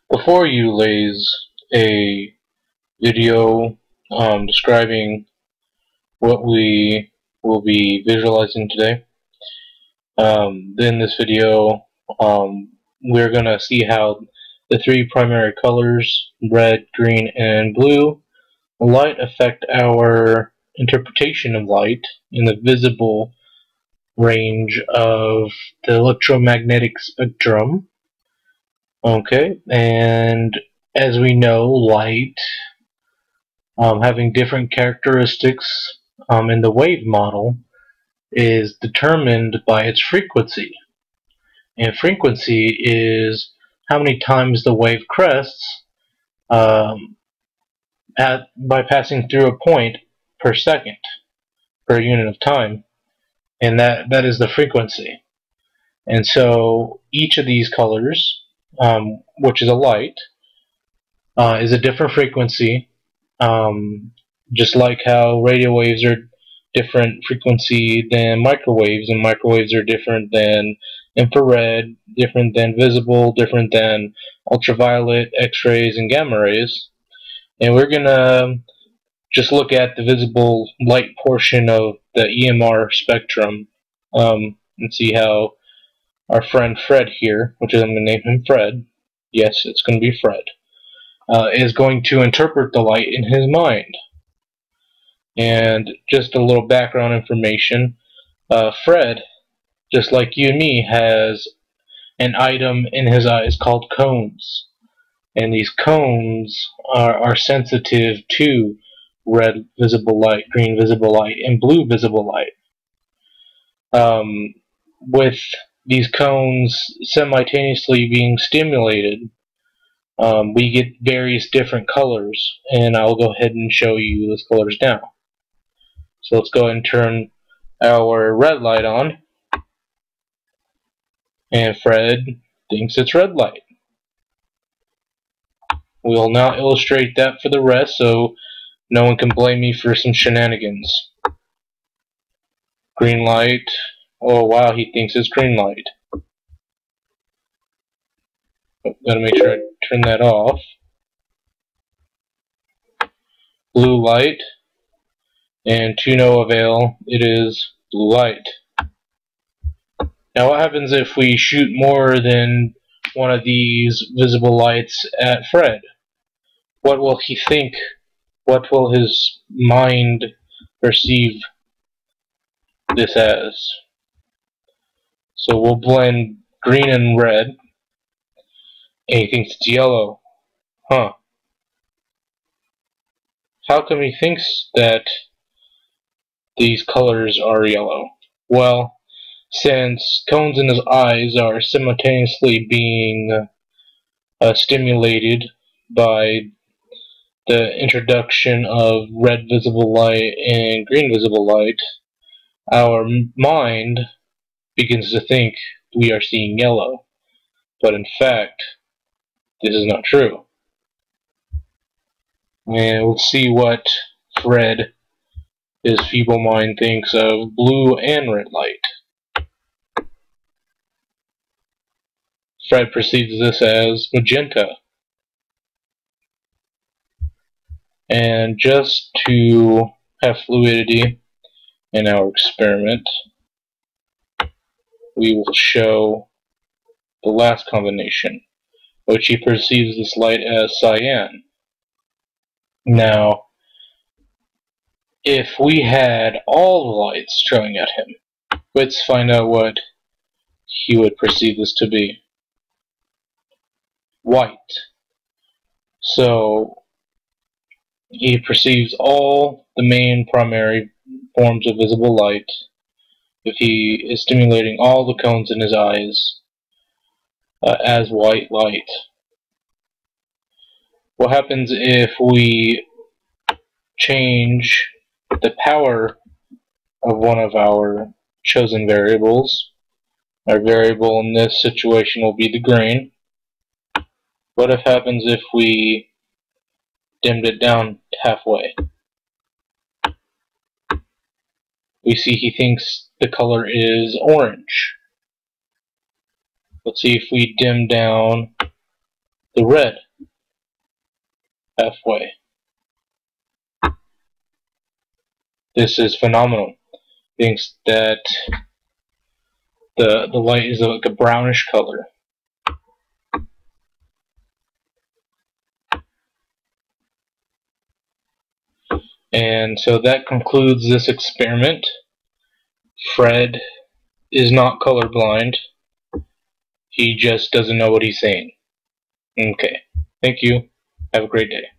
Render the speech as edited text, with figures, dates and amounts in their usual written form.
Before you lays a video describing what we will be visualizing today. In this video, we're going to see how the three primary colors, red, green, and blue, light affect our interpretation of light in the visible range of the electromagnetic spectrum. Okay, and as we know, light having different characteristics in the wave model is determined by its frequency. And frequency is how many times the wave crests by passing through a point per second, per unit of time. And that is the frequency. And so each of these colors, which is a light, is a different frequency, just like how radio waves are different frequency than microwaves, and microwaves are different than infrared, different than visible, different than ultraviolet, X-rays, and gamma rays. And we're gonna just look at the visible light portion of the EMR spectrum and see how our friend Fred here, which I'm going to name him Fred, yes, it's going to be Fred, is going to interpret the light in his mind. And just a little background information, Fred, just like you and me, has an item in his eyes called cones. And these cones are sensitive to red visible light, green visible light, and blue visible light. With these cones simultaneously being stimulated, we get various different colors, and I'll go ahead and show you those colors now. So let's go ahead and turn our red light on, and Fred thinks it's red light. We'll now illustrate that for the rest so no one can blame me for some shenanigans. Green light. Oh wow, he thinks it's green light. Gotta make sure I turn that off. Blue light. And to no avail, it is blue light. Now what happens if we shoot more than one of these visible lights at Fred? What will he think? What will his mind perceive this as? So we'll blend green and red, and he thinks it's yellow. Huh. How come he thinks that these colors are yellow? Well, since cones in his eyes are simultaneously being stimulated by the introduction of red visible light and green visible light, our mind begins to think we are seeing yellow. But in fact, this is not true. And we'll see what Fred, his feeble mind, thinks of blue and red light. Fred perceives this as magenta. And just to have fluidity in our experiment, we will show the last combination, which he perceives this light as cyan. Now, if we had all the lights showing at him, let's find out what he would perceive this to be. White. So he perceives all the main primary forms of visible light if he is stimulating all the cones in his eyes as white light. What happens if we change the power of one of our chosen variables? Our variable in this situation will be the green. What happens if we dimmed it down halfway? We see he thinks the color is orange. Let's see if we dim down the red halfway. This is phenomenal. Thinks that the light is like a brownish color. And so that concludes this experiment. Fred is not colorblind. He just doesn't know what he's saying. Okay. Thank you. Have a great day.